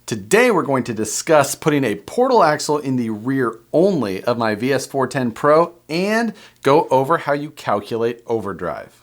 Today we're going to discuss putting a portal axle in the rear only of my VS4-10 Pro and go over how you calculate overdrive.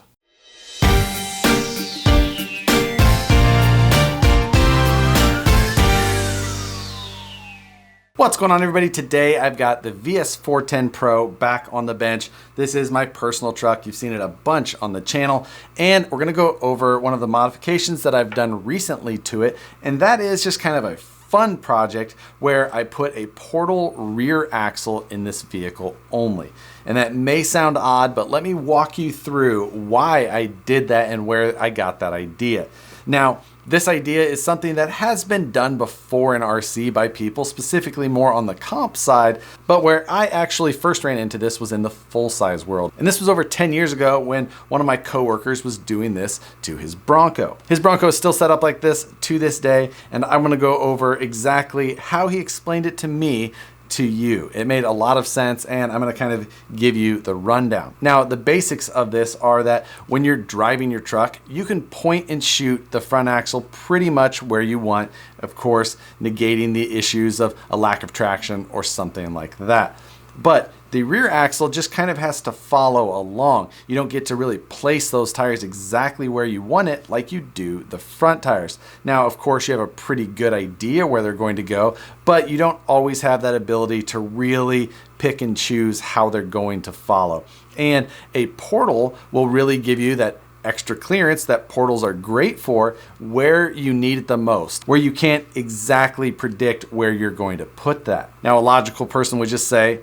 What's going on, everybody? Today I've got the VS4-10 Pro back on the bench. This is my personal truck. You've seen it a bunch on the channel, and we're gonna go over one of the modifications that I've done recently to it, and that is just kind of a fun project where I put a portal rear axle in this vehicle only. And that may sound odd, but let me walk you through why I did that and where I got that idea. Now, this idea is something that has been done before in RC by people, specifically more on the comp side, but where I actually first ran into this was in the full-size world. And this was over 10 years ago when one of my coworkers was doing this to his Bronco. His Bronco is still set up like this to this day, and I'm gonna go over exactly how he explained it to me to you. It made a lot of sense, and I'm gonna kind of give you the rundown. Now, the basics of this are that when you're driving your truck, you can point and shoot the front axle pretty much where you want, of course, negating the issues of a lack of traction or something like that. But the rear axle just kind of has to follow along. You don't get to really place those tires exactly where you want it like you do the front tires. Now, of course, you have a pretty good idea where they're going to go, but you don't always have that ability to really pick and choose how they're going to follow. And a portal will really give you that extra clearance that portals are great for where you need it the most, where you can't exactly predict where you're going to put that. Now, a logical person would just say,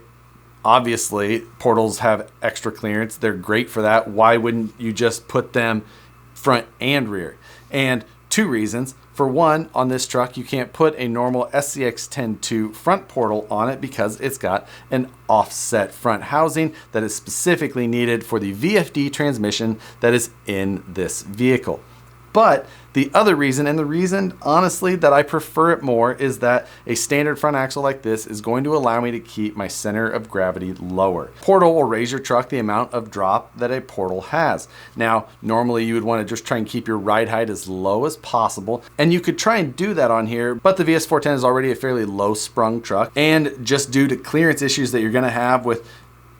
obviously, portals have extra clearance. They're great for that. Why wouldn't you just put them front and rear? And two reasons. For one, on this truck, you can't put a normal SCX-10-2 front portal on it because it's got an offset front housing that is specifically needed for the VFD transmission that is in this vehicle. But the other reason, and the reason honestly that I prefer it more, is that a standard front axle like this is going to allow me to keep my center of gravity lower. Portal will raise your truck the amount of drop that a portal has. Now, normally you would want to just try and keep your ride height as low as possible, and you could try and do that on here, but the VS4-10 is already a fairly low sprung truck, and just due to clearance issues that you're going to have with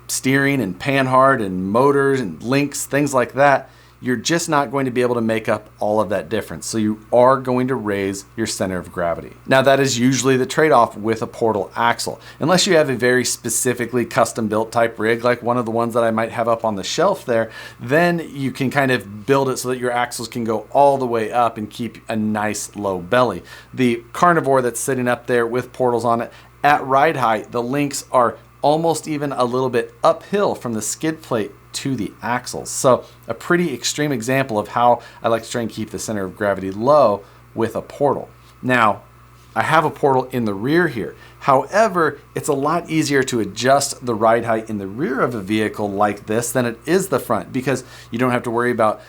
steering and panhard and motors and links, things like that, you're just not going to be able to make up all of that difference. So you are going to raise your center of gravity. Now, that is usually the trade-off with a portal axle. Unless you have a very specifically custom built type rig, like one of the ones that I might have up on the shelf there, then you can kind of build it so that your axles can go all the way up and keep a nice low belly. The Carnivore that's sitting up there with portals on it, at ride height, the links are almost even a little bit uphill from the skid plate to the axles. So a pretty extreme example of how I like to try and keep the center of gravity low with a portal. Now, I have a portal in the rear here. However, it's a lot easier to adjust the ride height in the rear of a vehicle like this than it is the front, because you don't have to worry about,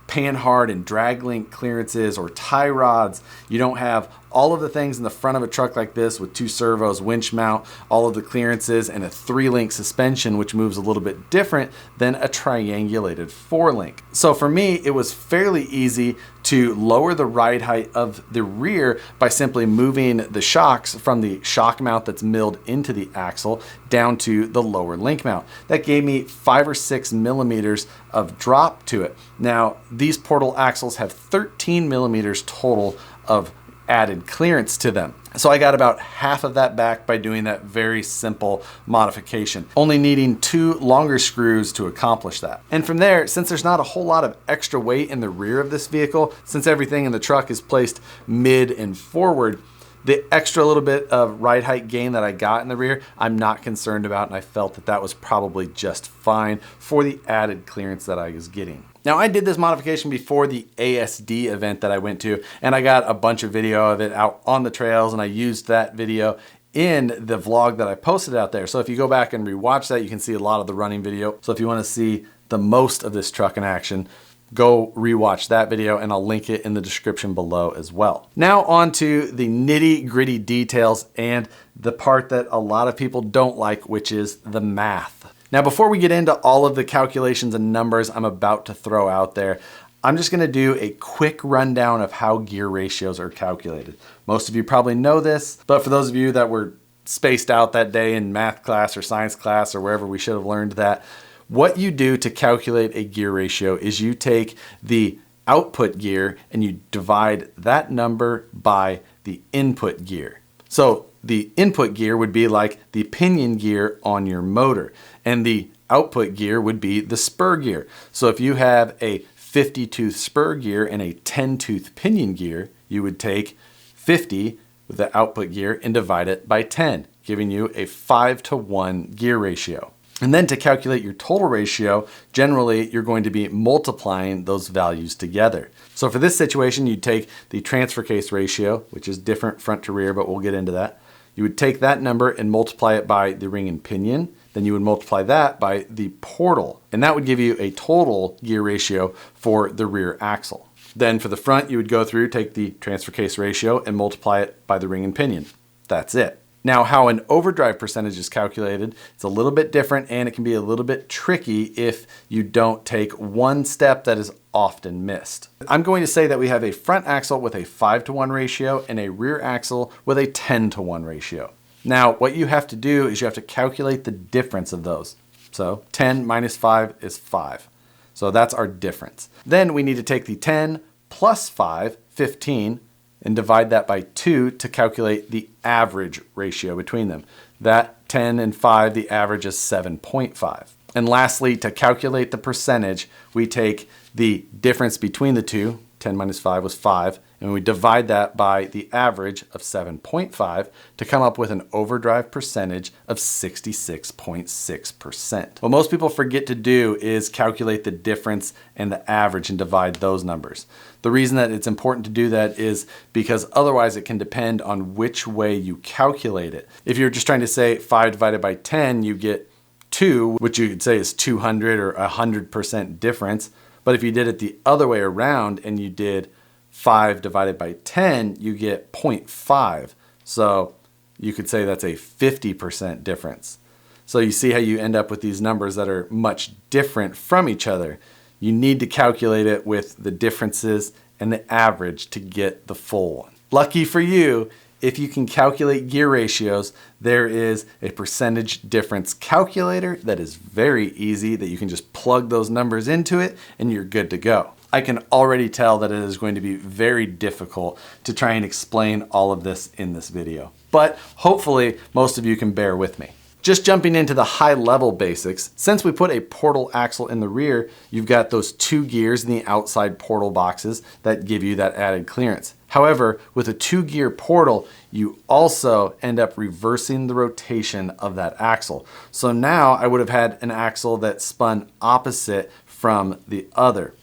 panhard and drag link clearances or tie rods. You don't have all of the things in the front of a truck like this with 2 servos, winch mount, all of the clearances, and a 3-link suspension, which moves a little bit different than a triangulated 4-link. So for me, it was fairly easy to lower the ride height of the rear by simply moving the shocks from the shock mount that's milled into the axle down to the lower link mount. That gave me 5 or 6 millimeters of drop to it. Now, these portal axles have 13 millimeters total of added clearance to them. So I got about half of that back by doing that very simple modification, only needing 2 longer screws to accomplish that. And from there, since there's not a whole lot of extra weight in the rear of this vehicle, since everything in the truck is placed mid and forward, the extra little bit of ride height gain that I got in the rear, I'm not concerned about, and I felt that that was probably just fine for the added clearance that I was getting. Now, I did this modification before the ASD event that I went to, and I got a bunch of video of it out on the trails, and I used that video in the vlog that I posted out there. So if you go back and rewatch that, you can see a lot of the running video. So if you want to see the most of this truck in action, go rewatch that video, and I'll link it in the description below as well. Now on to the nitty-gritty details and the part that a lot of people don't like, which is the math. Now, before we get into all of the calculations and numbers I'm about to throw out there, I'm just gonna do a quick rundown of how gear ratios are calculated. Most of you probably know this, but for those of you that were spaced out that day in math class or science class or wherever we should have learned that, what you do to calculate a gear ratio is you take the output gear and you divide that number by the input gear. So the input gear would be like the pinion gear on your motor, and the output gear would be the spur gear. So if you have a 50-tooth spur gear and a 10-tooth pinion gear, you would take 50 with the output gear and divide it by 10, giving you a 5-to-1 gear ratio. And then to calculate your total ratio, generally you're going to be multiplying those values together. So for this situation, you'd take the transfer case ratio, which is different front to rear, but we'll get into that. You would take that number and multiply it by the ring and pinion. Then you would multiply that by the portal, and that would give you a total gear ratio for the rear axle. Then for the front, you would go through, take the transfer case ratio and multiply it by the ring and pinion. That's it. Now, how an overdrive percentage is calculated, it's a little bit different, and it can be a little bit tricky if you don't take one step that is often missed. I'm going to say that we have a front axle with a 5-to-1 ratio and a rear axle with a 10-to-1 ratio. Now, what you have to do is you have to calculate the difference of those. So 10 minus 5 is 5. So that's our difference. Then we need to take the 10 plus 5, 15, and divide that by 2 to calculate the average ratio between them. That 10 and 5, the average is 7.5. And lastly, to calculate the percentage, we take the difference between the two, 10 minus 5 was 5, and we divide that by the average of 7.5 to come up with an overdrive percentage of 66.6%. What most people forget to do is calculate the difference and the average and divide those numbers. The reason that it's important to do that is because otherwise it can depend on which way you calculate it. If you're just trying to say 5 divided by 10, you get 2, which you could say is 200 or 100% difference. But if you did it the other way around and you did 5 divided by 10, you get 0.5. So you could say that's a 50% difference. So you see how you end up with these numbers that are much different from each other. You need to calculate it with the differences and the average to get the full one. Lucky for you, if you can calculate gear ratios, there is a percentage difference calculator that is very easy that you can just plug those numbers into it and you're good to go. I can already tell that it is going to be very difficult to try and explain all of this in this video, but hopefully most of you can bear with me. Just jumping into the high level basics, since we put a portal axle in the rear, you've got those 2 gears in the outside portal boxes that give you that added clearance. However, with a 2-gear portal, you also end up reversing the rotation of that axle. So now I would have had an axle that spun opposite from the other.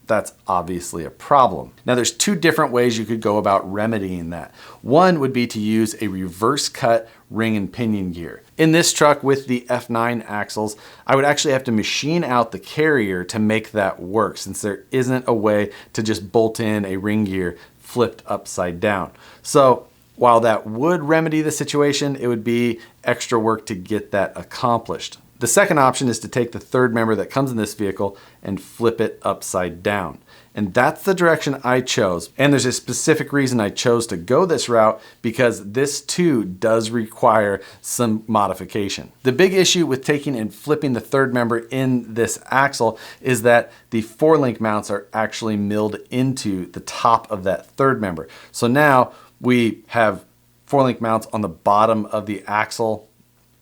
That's obviously a problem. Now there's 2 different ways you could go about remedying that. One would be to use a reverse cut ring and pinion gear. In this truck with the F9 axles, I would actually have to machine out the carrier to make that work, since there isn't a way to just bolt in a ring gear flipped upside down. So while that would remedy the situation, it would be extra work to get that accomplished. The second option is to take the third member that comes in this vehicle and flip it upside down. And that's the direction I chose. And there's a specific reason I chose to go this route, because this too does require some modification. The big issue with taking and flipping the third member in this axle is that the 4-link mounts are actually milled into the top of that third member. So now we have 4-link mounts on the bottom of the axle.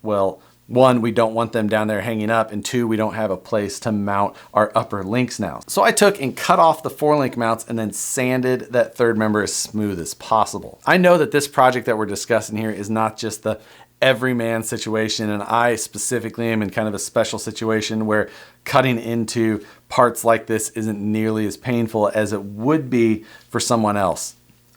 Well, 1, we don't want them down there hanging up, and 2, we don't have a place to mount our upper links now. So I took and cut off the 4-link mounts and then sanded that third member as smooth as possible. I know that this project that we're discussing here is not just the everyman situation, and I specifically am in kind of a special situation where cutting into parts like this isn't nearly as painful as it would be for someone else.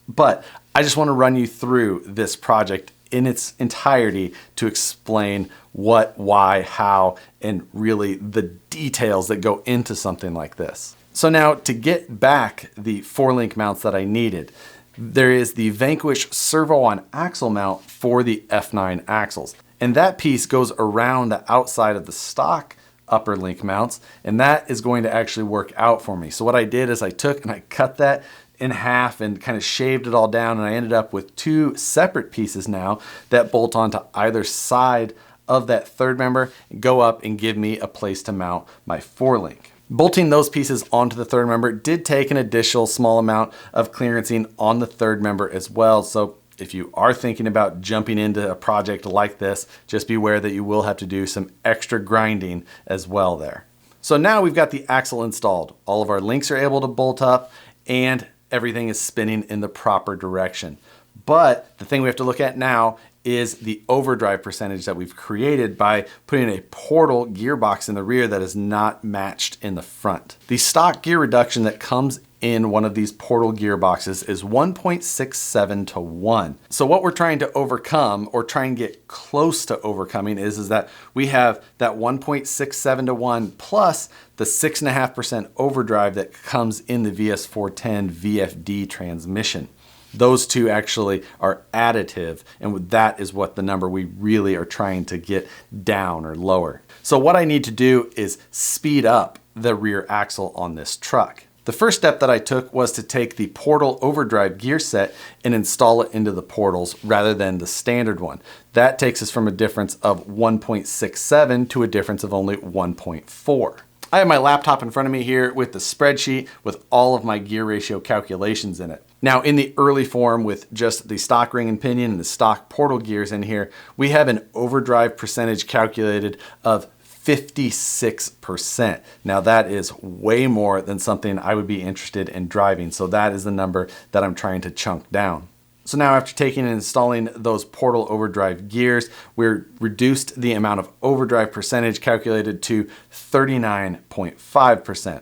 But I just want to run you through this project in its entirety to explain what, why, how, and really the details that go into something like this. So now to get back the 4-link mounts that I needed, there is the Vanquish servo on axle mount for the F9 axles. And that piece goes around the outside of the stock upper link mounts, and that is going to actually work out for me. So what I did is I took and I cut that in half and kind of shaved it all down, and I ended up with two separate pieces now that bolt onto either side of that third member and go up and give me a place to mount my 4-link. Bolting those pieces onto the third member did take an additional small amount of clearancing on the third member as well. So if you are thinking about jumping into a project like this, just beware that you will have to do some extra grinding as well there. So now we've got the axle installed. All of our links are able to bolt up and everything is spinning in the proper direction. But the thing we have to look at now is the overdrive percentage that we've created by putting a portal gearbox in the rear that is not matched in the front. The stock gear reduction that comes in one of these portal gearboxes is 1.67 to 1. So what we're trying to overcome, or try and get close to overcoming, is that we have that 1.67 to 1 plus the 6.5% overdrive that comes in the VS4-10 VFD transmission. Those two actually are additive, and that is what the number we really are trying to get down or lower. So what I need to do is speed up the rear axle on this truck. The first step that I took was to take the portal overdrive gear set and install it into the portals rather than the standard one. That takes us from a difference of 1.67 to a difference of only 1.4. I have my laptop in front of me here with the spreadsheet with all of my gear ratio calculations in it. Now in the early form with just the stock ring and pinion and the stock portal gears in here, we have an overdrive percentage calculated of 56%. Now that is way more than something I would be interested in driving. So that is the number that I'm trying to chunk down. So now after taking and installing those portal overdrive gears, we're reduced the amount of overdrive percentage calculated to 39.5%.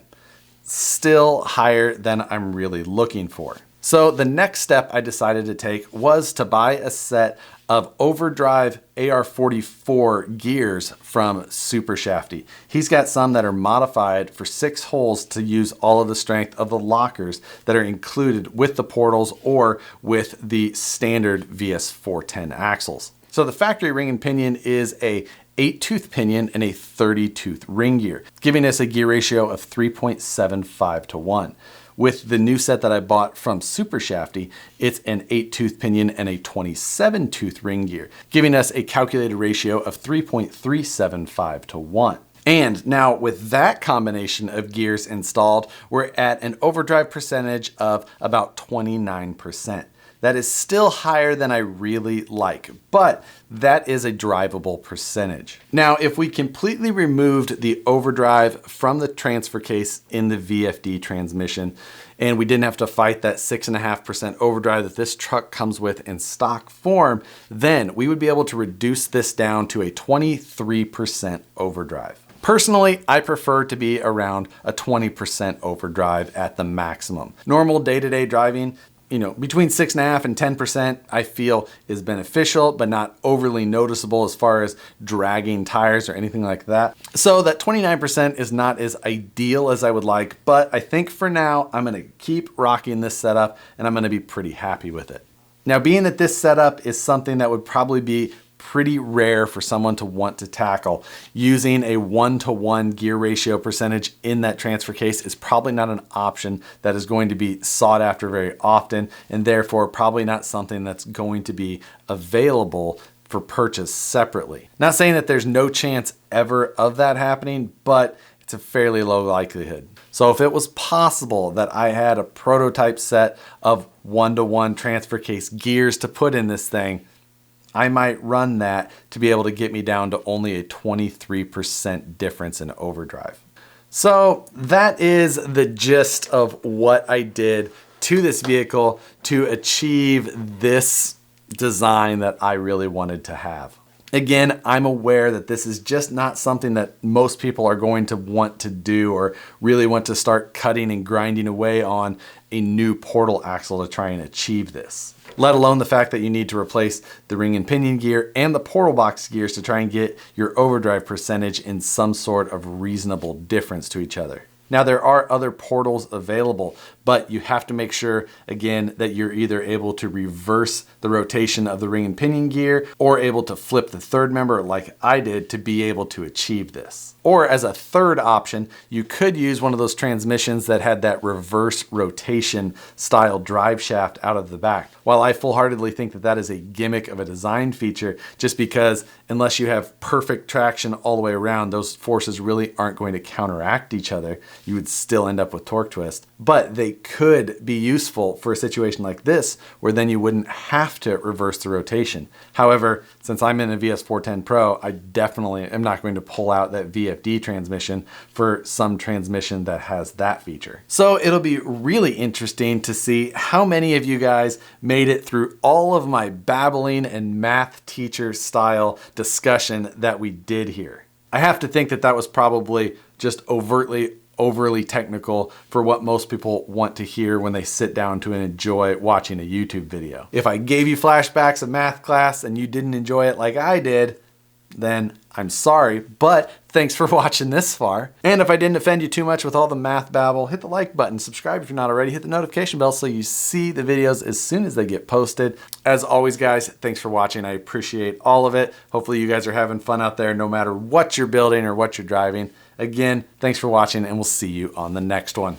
Still higher than I'm really looking for. So the next step I decided to take was to buy a set of Overdrive AR44 gears from Super Shafty. He's got some that are modified for 6 holes to use all of the strength of the lockers that are included with the portals or with the standard VS4-10 axles. So the factory ring and pinion is a 8-tooth pinion and a 30-tooth ring gear, giving us a gear ratio of 3.75 to 1. With the new set that I bought from Super Shafty, it's an 8-tooth pinion and a 27-tooth ring gear, giving us a calculated ratio of 3.375 to 1. And now with that combination of gears installed, we're at an overdrive percentage of about 29%. That is still higher than I really like, but that is a drivable percentage. Now, if we completely removed the overdrive from the transfer case in the VFD transmission, and we didn't have to fight that 6.5% overdrive that this truck comes with in stock form, then we would be able to reduce this down to a 23% overdrive. Personally, I prefer to be around a 20% overdrive at the maximum. Normal day-to-day driving, between 6.5% and 10% I feel is beneficial, but not overly noticeable as far as dragging tires or anything like that. So that 29% is not as ideal as I would like, but I think for now I'm gonna keep rocking this setup and I'm gonna be pretty happy with it. Now, being that this setup is something that would probably be pretty rare for someone to want to tackle, using a 1-to-1 gear ratio percentage in that transfer case is probably not an option that is going to be sought after very often, and therefore probably not something that's going to be available for purchase separately. Not saying that there's no chance ever of that happening, but it's a fairly low likelihood. So if it was possible that I had a prototype set of 1-to-1 transfer case gears to put in this thing, I might run that to be able to get me down to only a 23% difference in overdrive. So that is the gist of what I did to this vehicle to achieve this design that I really wanted to have. Again, I'm aware that this is just not something that most people are going to want to do or really want to start cutting and grinding away on a new portal axle to try and achieve this. Let alone the fact that you need to replace the ring and pinion gear and the portal box gears to try and get your overdrive percentage in some sort of reasonable difference to each other. Now there are other portals available, but you have to make sure, again, that you're either able to reverse the rotation of the ring and pinion gear or able to flip the third member like I did to be able to achieve this. Or as a third option, you could use one of those transmissions that had that reverse rotation style drive shaft out of the back. While I full-heartedly think that that is a gimmick of a design feature, just because unless you have perfect traction all the way around, those forces really aren't going to counteract each other. You would still end up with torque twist. But they could be useful for a situation like this, where then you wouldn't have to reverse the rotation. However, since I'm in a VS4-10 Pro, I definitely am not going to pull out that VFD transmission for some transmission that has that feature. So it'll be really interesting to see how many of you guys made it through all of my babbling and math teacher style discussion that we did here. I have to think that that was probably just overly technical for what most people want to hear when they sit down to enjoy watching a YouTube video. If I gave you flashbacks of math class and you didn't enjoy it like I did, then I'm sorry, but thanks for watching this far. And if I didn't offend you too much with all the math babble, hit the like button, subscribe if you're not already, hit the notification bell so you see the videos as soon as they get posted. As always, guys, thanks for watching. I appreciate all of it. Hopefully you guys are having fun out there no matter what you're building or what you're driving. Again, thanks for watching, and we'll see you on the next one.